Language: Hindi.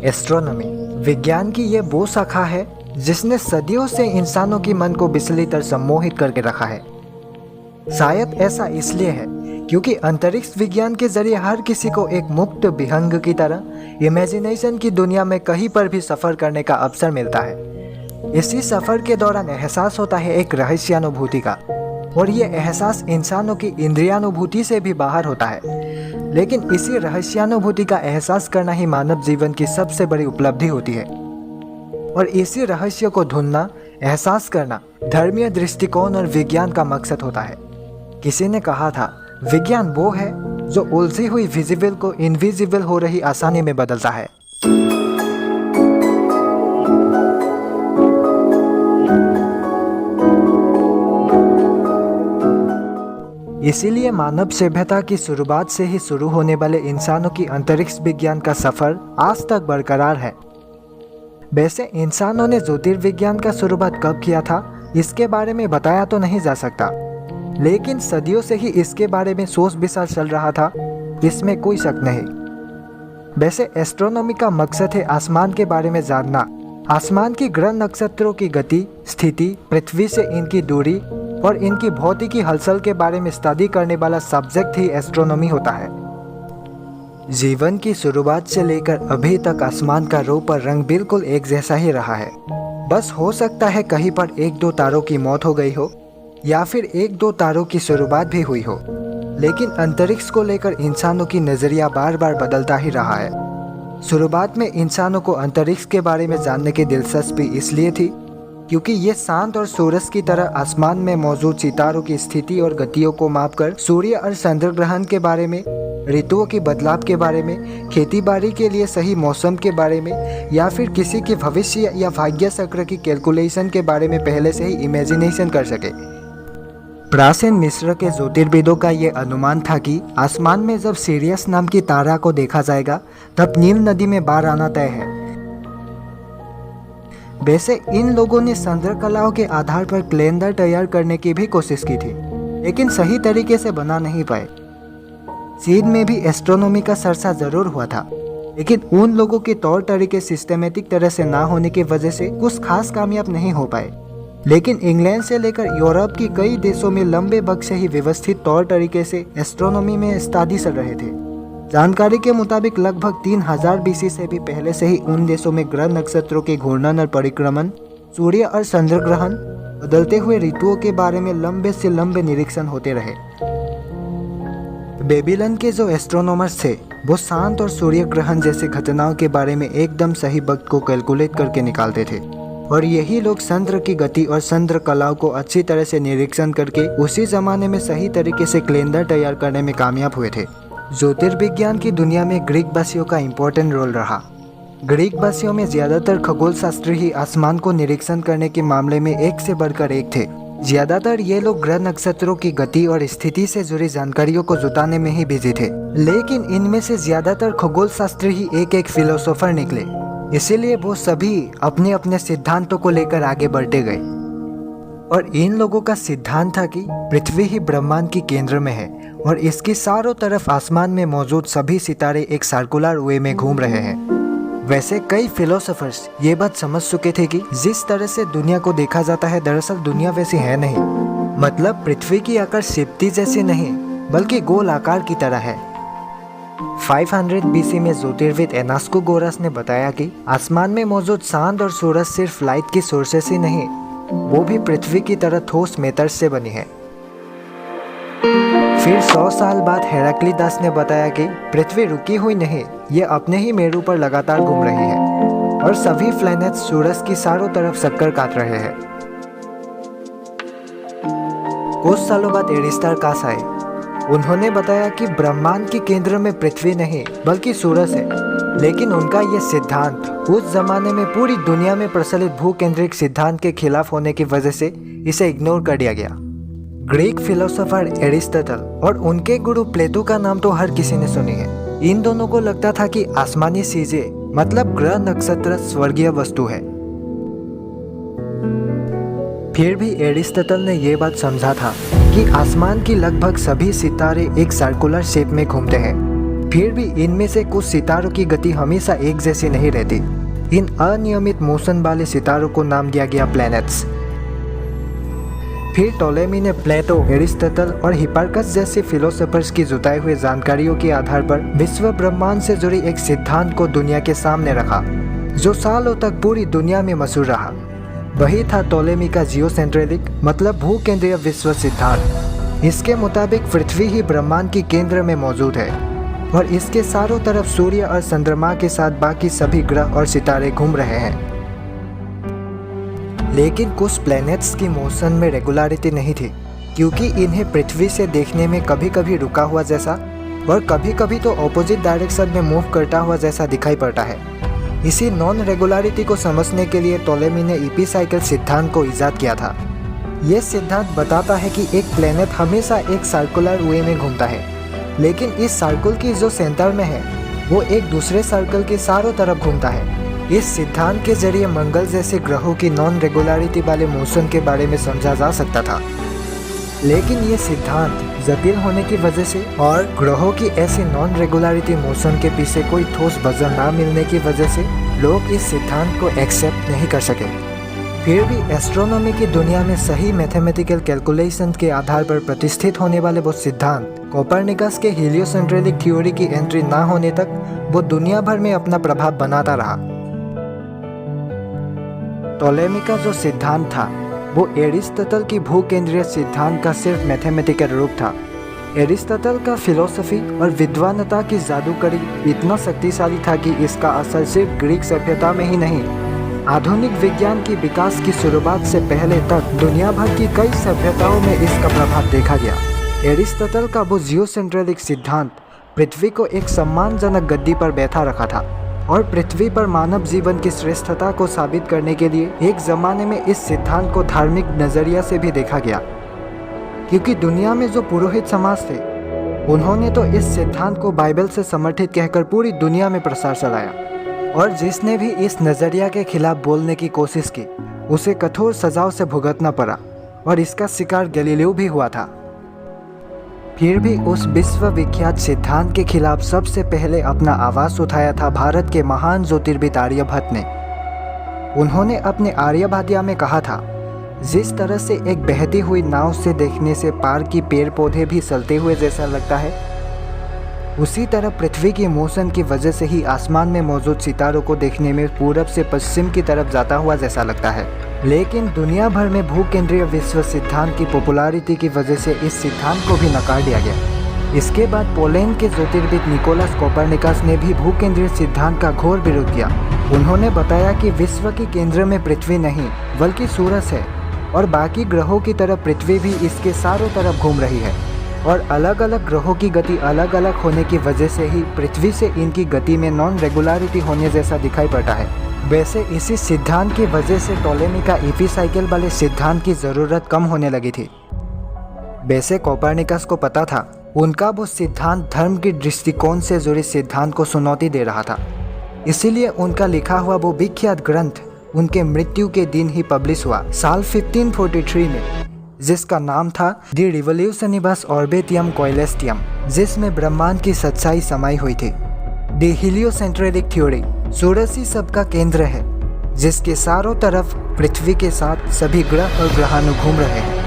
एस्ट्रोनॉमी विज्ञान की ये वो शाखा है जिसने सदियों से इंसानों की मन को बिजली तर सम्मोहित करके रखा है। शायद ऐसा इसलिए है क्योंकि अंतरिक्ष विज्ञान के जरिए हर किसी को एक मुक्त विहंग की तरह इमेजिनेशन की दुनिया में कहीं पर भी सफर करने का अवसर मिलता है। इसी सफर के दौरान एहसास होता है एक रहस्यानुभूति का, और ये एहसास इंसानों की इंद्रियानुभूति से भी बाहर होता है। लेकिन इसी रहस्यानुभूति का एहसास करना ही मानव जीवन की सबसे बड़ी उपलब्धि होती है, और इसी रहस्य को ढूंढना, एहसास करना धर्मीय दृष्टिकोण और विज्ञान का मकसद होता है। किसी ने कहा था, विज्ञान वो है जो उलझी हुई विजिबल को इनविजिबल हो रही आसानी में बदलता है। इसीलिए मानव सभ्यता की शुरुआत से ही शुरू होने वाले इंसानों की अंतरिक्ष विज्ञान का सफर आज तक बरकरार है। वैसे इंसानों ने ज्योतिर्विज्ञान का शुरुआत कब किया था, इसके बारे में बताया तो नहीं जा सकता, लेकिन सदियों से ही इसके बारे में सोच विचार चल रहा था, इसमें कोई शक नहीं। वैसे एस्ट्रोनॉमी का मकसद है आसमान के बारे में जानना, आसमान की ग्रह नक्षत्रों की गति, स्थिति, पृथ्वी से इनकी दूरी और इनकी भौतिकी हलचल के बारे में स्टडी करने वाला सब्जेक्ट ही एस्ट्रोनॉमी होता है। जीवन की शुरुआत से लेकर अभी तक आसमान का रूप और रंग बिल्कुल एक जैसा ही रहा है। बस हो सकता है कहीं पर एक दो तारों की मौत हो गई हो या फिर एक दो तारों की शुरुआत भी हुई हो, लेकिन अंतरिक्ष को लेकर इंसानों की नजरिया बार बार बदलता ही रहा है। शुरुआत में इंसानों को अंतरिक्ष के बारे में जानने की दिलचस्पी इसलिए थी क्योंकि ये चांद और सूरज की तरह आसमान में मौजूद सितारों की स्थिति और गतियों को मापकर सूर्य और चंद्र ग्रहण के बारे में, ऋतुओं के बदलाव के बारे में, खेती बाड़ी के लिए सही मौसम के बारे में या फिर किसी के भविष्य या भाग्य चक्र की कैलकुलेशन के बारे में पहले से ही इमेजिनेशन कर सके। प्राचीन मिस्र के ज्योतिर्विदों का ये अनुमान था कि आसमान में जब सीरियस नाम की तारा को देखा जाएगा तब नील नदी में बाढ़ आना तय है। वैसे इन लोगों ने चंद्रकलाओं के आधार पर कैलेंडर तैयार करने की भी कोशिश की थी, लेकिन सही तरीके से बना नहीं पाए। चीन में भी एस्ट्रोनॉमी का चर्चा जरूर हुआ था, लेकिन उन लोगों के तौर तरीके सिस्टमेटिक तरह से ना होने की वजह से कुछ खास कामयाब नहीं हो पाए। लेकिन इंग्लैंड से लेकर यूरोप की कई देशों में लंबे वक्त से ही व्यवस्थित तौर तरीके से एस्ट्रोनॉमी में स्टडी चल रहे थे। जानकारी के मुताबिक लगभग 3000 BC से भी पहले से ही उन देशों में ग्रह नक्षत्रों के घूर्णन और परिक्रमण, सूर्य और चंद्र ग्रहण, बदलते हुए ऋतुओं के बारे में लंबे से लंबे निरीक्षण होते रहे। बेबीलोन के जो एस्ट्रोनॉमर्स थे वो चांद और सूर्य ग्रहण जैसे घटनाओं के बारे में एकदम सही वक्त को कैलकुलेट करके निकालते थे, और यही लोग चंद्र की गति और चंद्र कलाओं को अच्छी तरह से निरीक्षण करके उसी जमाने में सही तरीके से कैलेंडर तैयार करने में कामयाब हुए थे। ज्योतिर्विज्ञान की दुनिया में ग्रीक वासियों का इम्पोर्टेंट रोल रहा। ग्रीक वासियों में ज्यादातर खगोल शास्त्री ही आसमान को निरीक्षण करने के मामले में एक से बढ़कर एक थे। ज्यादातर ये लोग ग्रह नक्षत्रों की गति और स्थिति से जुड़ी जानकारियों को जुटाने में ही बिजी थे, लेकिन इनमें से ज्यादातर खगोल शास्त्री ही एक एक फिलोसोफर निकले, इसीलिए वो सभी अपने अपने सिद्धांतों को लेकर आगे बढ़ते गए। और इन लोगों का सिद्धांत था कि पृथ्वी ही ब्रह्मांड की केंद्र में है और इसकी चारों तरफ आसमान में मौजूद सभी सितारे एक सर्कुलर वे में घूम रहे हैं। वैसे कई फिलोसोफर्स ये बात समझ चुके थे कि जिस तरह से दुनिया को देखा जाता है दरअसल दुनिया वैसी है नहीं, मतलब पृथ्वी की आकार सिप्ती जैसी नहीं बल्कि गोल आकार की तरह है। 500 BC में ज्योतिर्विद एनास्कोगोरस ने बताया कि आसमान में मौजूद चांद और सूरज सिर्फ लाइट की सोर्सेस ही नहीं, वो भी पृथ्वी की तरह ठोस मेटल्स से बनी है। फिर 100 साल बाद हेराक्लिटस ने बताया कि पृथ्वी रुकी हुई नहीं, ये अपने ही मेरू पर लगातार घूम रही है और सभी प्लैनेट सूरज की चारों तरफ चक्कर काट रहे हैं। कुछ सालों बाद एरिस्टार्कस आए। उन्होंने बताया कि ब्रह्मांड के केंद्र में पृथ्वी नहीं बल्कि सूरज है, लेकिन उनका ये सिद्धांत उस जमाने में पूरी दुनिया में प्रचलित भूकेंद्रिक सिद्धांत के खिलाफ होने की वजह से इसे इग्नोर कर दिया गया। ग्रीक फिलोसोफर एरिस्टोटल और उनके गुरु प्लेटो का नाम तो हर किसी ने सुनी है। इन दोनों को लगता था कि आसमानी चीजें मतलब ग्रह नक्षत्र स्वर्गीय वस्तु है। फिर भी एरिस्टोटल ने यह बात समझा था कि आसमान की लगभग सभी सितारे एक सर्कुलर शेप में घूमते हैं, फिर भी इनमें से कुछ सितारों की गति हमेशा एक जैसी नहीं रहती। इन अनियमित मोशन वाले सितारों को नाम दिया गया प्लैनेट्स। फिर टोलेमी ने प्लेटो, एरिस्टोटल और हिपार्कस जैसे फिलोसोफर्स की जुटाई हुई जानकारियों के आधार पर विश्व ब्रह्मांड से जुड़ी एक सिद्धांत को दुनिया के सामने रखा, जो सालों तक पूरी दुनिया में मशहूर रहा। वही था टोलेमी का जियोसेंट्रिक मतलब भूकेंद्रीय विश्व सिद्धांत। इसके मुताबिक पृथ्वी ही ब्रह्मांड के केंद्र में मौजूद है और इसके चारों तरफ सूर्य और चंद्रमा के साथ बाकी सभी ग्रह और सितारे घूम रहे हैं। लेकिन कुछ प्लैनेट्स की मोशन में रेगुलरिटी नहीं थी, क्योंकि इन्हें पृथ्वी से देखने में कभी कभी रुका हुआ जैसा और कभी कभी तो ऑपोजिट डायरेक्शन में मूव करता हुआ जैसा दिखाई पड़ता है। इसी नॉन रेगुलरिटी को समझने के लिए टोलेमी ने एपिसाइकल सिद्धांत को इजाद किया था। यह सिद्धांत बताता है कि एक प्लैनेट हमेशा एक सर्कुलर वे में घूमता है, लेकिन इस सर्कल की जो सेंटर में है वो एक दूसरे सर्कल के चारों तरफ घूमता है। इस सिद्धांत के जरिए मंगल जैसे ग्रहों की नॉन रेगुलरिटी वाले मोशन के बारे में समझा जा सकता था। लेकिन ये सिद्धांत जटिल होने की वजह से और ग्रहों की ऐसी नॉन रेगुलरिटी मोशन के पीछे कोई ठोस वजह ना मिलने की वजह से लोग इस सिद्धांत को एक्सेप्ट नहीं कर सके। फिर भी एस्ट्रोनॉमी की दुनिया में सही मैथमेटिकल कैलकुलेशन के आधार पर प्रतिष्ठित होने वाले वो सिद्धांत कोपरनिकस के हीलियोसेंट्रिक थ्योरी की एंट्री ना होने तक वो दुनिया भर में अपना प्रभाव बनाता रहा। टोलेमी का जो सिद्धांत था वो एरिस्टोटल की भूकेंद्रीय सिद्धांत का सिर्फ मैथमेटिकल रूप था। एरिस्टोटल का फिलोसफी और विद्वानता की जादूगरी इतना शक्तिशाली था कि इसका असर सिर्फ ग्रीक सभ्यता में ही नहीं, आधुनिक विज्ञान की विकास की शुरुआत से पहले तक दुनिया भर की कई सभ्यताओं में इसका प्रभाव देखा गया। एरिस्टोटल का वो जियोसेंट्रिक सिद्धांत पृथ्वी को एक सम्मानजनक गद्दी पर बैठा रखा था और पृथ्वी पर मानव जीवन की श्रेष्ठता को साबित करने के लिए एक जमाने में इस सिद्धांत को धार्मिक नजरिया से भी देखा गया, क्योंकि दुनिया में जो पुरोहित समाज थे उन्होंने तो इस सिद्धांत को बाइबल से समर्थित कहकर पूरी दुनिया में प्रसार चलाया और जिसने भी इस नजरिया के खिलाफ बोलने की कोशिश की उसे कठोर सजाओं से भुगतना पड़ा और इसका शिकार गैलीलियो भी हुआ था। फिर भी उस विश्वविख्यात सिद्धांत के खिलाफ सबसे पहले अपना आवाज उठाया था भारत के महान ज्योतिर्विद आर्यभट्ट ने। उन्होंने अपने आर्यभाटिया में कहा था, जिस तरह से एक बहती हुई नाव से देखने से पार की पेड़ पौधे भी चलते हुए जैसा लगता है, उसी तरह पृथ्वी की मोशन की वजह से ही आसमान में मौजूद सितारों को देखने में पूरब से पश्चिम की तरफ जाता हुआ जैसा लगता है। लेकिन दुनिया भर में भूकेंद्रीय विश्व सिद्धांत की पॉपुलैरिटी की वजह से इस सिद्धांत को भी नकार दिया गया। इसके बाद पोलैंड के ज्योतिर्विद निकोलस कोपरनिकस ने भी भूकेंद्रीय सिद्धांत का घोर विरोध किया। उन्होंने बताया कि विश्व के केंद्र में पृथ्वी नहीं बल्कि सूरज है और बाकी ग्रहों की तरह पृथ्वी भी इसके चारों तरफ घूम रही है और अलग अलग ग्रहों की गति अलग अलग होने की वजह से ही पृथ्वी से इनकी गति में नॉन रेगुलरिटी होने जैसा दिखाई पड़ता है। वैसे इसी सिद्धांत की वजह से टोलेमी का एपिसाइकल वाले सिद्धांत की ज़रूरत कम होने लगी थी। वैसे कोपरनिकस को पता था उनका वो सिद्धांत धर्म की दृष्टिकोण से जुड़े सिद्धांत को चुनौती दे रहा था, इसीलिए उनका लिखा हुआ वो विख्यात ग्रंथ उनके मृत्यु के दिन ही पब्लिश हुआ साल 1543 में, जिसका नाम था द रिवोल्यूशनिबस ऑर्बिटियम कोएलेस्टियम, जिसमें ब्रह्मांड की सच्चाई समाई हुई थी। द हीलियोसेंट्रिक थ्योरी सूरज ही सबका केंद्र है, जिसके चारों तरफ पृथ्वी के साथ सभी ग्रह और ग्रहाणु घूम रहे हैं।